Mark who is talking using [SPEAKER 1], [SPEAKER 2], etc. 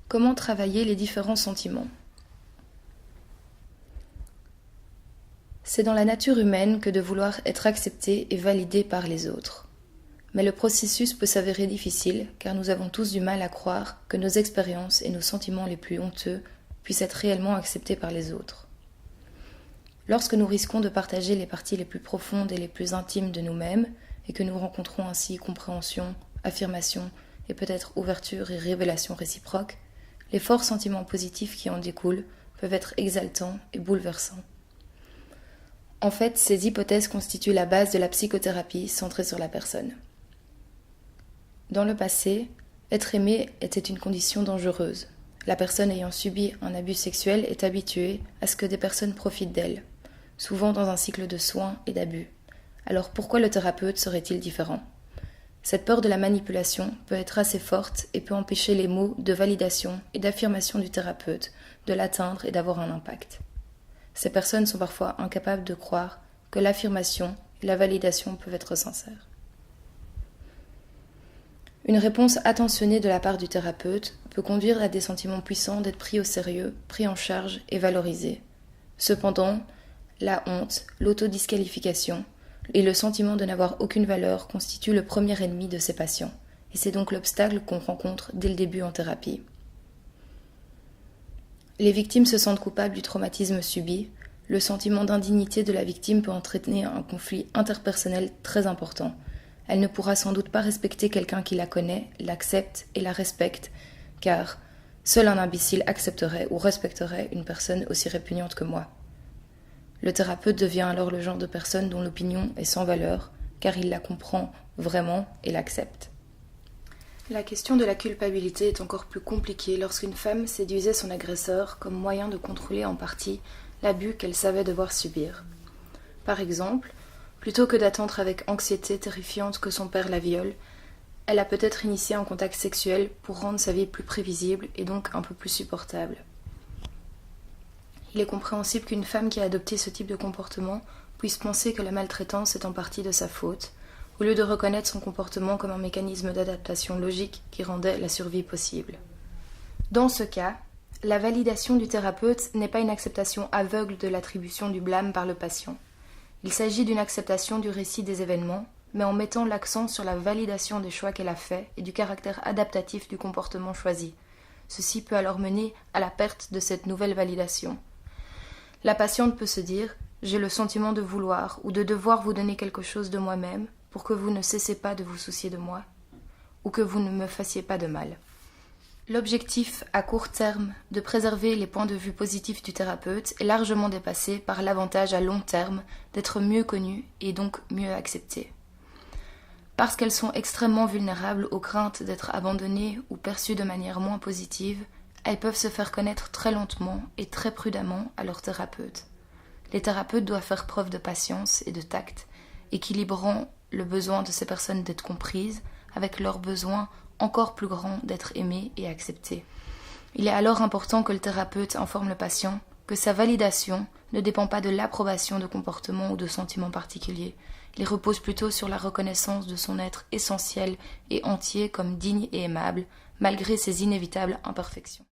[SPEAKER 1] Comment travailler les différents sentiments? C'est dans la nature humaine que de vouloir être accepté et validé par les autres. Mais le processus peut s'avérer difficile car nous avons tous du mal à croire que nos expériences et nos sentiments les plus honteux puissent être réellement acceptés par les autres. Lorsque nous risquons de partager les parties les plus profondes et les plus intimes de nous-mêmes et que nous rencontrons ainsi compréhension, affirmation et peut-être ouverture et révélation réciproque, les forts sentiments positifs qui en découlent peuvent être exaltants et bouleversants. En fait, ces hypothèses constituent la base de la psychothérapie centrée sur la personne. Dans le passé, être aimé était une condition dangereuse. La personne ayant subi un abus sexuel est habituée à ce que des personnes profitent d'elle, souvent dans un cycle de soins et d'abus. Alors pourquoi le thérapeute serait-il différent? Cette peur de la manipulation peut être assez forte et peut empêcher les mots de validation et d'affirmation du thérapeute de l'atteindre et d'avoir un impact. Ces personnes sont parfois incapables de croire que l'affirmation et la validation peuvent être sincères. Une réponse attentionnée de la part du thérapeute peut conduire à des sentiments puissants d'être pris au sérieux, pris en charge et valorisés. Cependant, la honte, l'autodisqualification et le sentiment de n'avoir aucune valeur constituent le premier ennemi de ces patients, et c'est donc l'obstacle qu'on rencontre dès le début en thérapie. Les victimes se sentent coupables du traumatisme subi. Le sentiment d'indignité de la victime peut entraîner un conflit interpersonnel très important. Elle ne pourra sans doute pas respecter quelqu'un qui la connaît, l'accepte et la respecte, car seul un imbécile accepterait ou respecterait une personne aussi répugnante que moi. Le thérapeute devient alors le genre de personne dont l'opinion est sans valeur, car il la comprend vraiment et l'accepte. La question de la culpabilité est encore plus compliquée lorsqu'une femme séduisait son agresseur comme moyen de contrôler en partie l'abus qu'elle savait devoir subir. Par exemple, plutôt que d'attendre avec anxiété terrifiante que son père la viole, elle a peut-être initié un contact sexuel pour rendre sa vie plus prévisible et donc un peu plus supportable. Il est compréhensible qu'une femme qui a adopté ce type de comportement puisse penser que la maltraitance est en partie de sa faute, au lieu de reconnaître son comportement comme un mécanisme d'adaptation logique qui rendait la survie possible. Dans ce cas, la validation du thérapeute n'est pas une acceptation aveugle de l'attribution du blâme par le patient. Il s'agit d'une acceptation du récit des événements, mais en mettant l'accent sur la validation des choix qu'elle a faits et du caractère adaptatif du comportement choisi. Ceci peut alors mener à la perte de cette nouvelle validation. La patiente peut se dire « J'ai le sentiment de vouloir ou de devoir vous donner quelque chose de moi-même pour que vous ne cessez pas de vous soucier de moi ou que vous ne me fassiez pas de mal. » L'objectif à court terme de préserver les points de vue positifs du thérapeute est largement dépassé par l'avantage à long terme d'être mieux connu et donc mieux accepté. Parce qu'elles sont extrêmement vulnérables aux craintes d'être abandonnées ou perçues de manière moins positive, elles peuvent se faire connaître très lentement et très prudemment à leur thérapeute. Les thérapeutes doivent faire preuve de patience et de tact, équilibrant le besoin de ces personnes d'être comprises avec leur besoin encore plus grand d'être aimées et acceptées. Il est alors important que le thérapeute informe le patient que sa validation ne dépend pas de l'approbation de comportements ou de sentiments particuliers. Il repose plutôt sur la reconnaissance de son être essentiel et entier comme digne et aimable, malgré ses inévitables imperfections.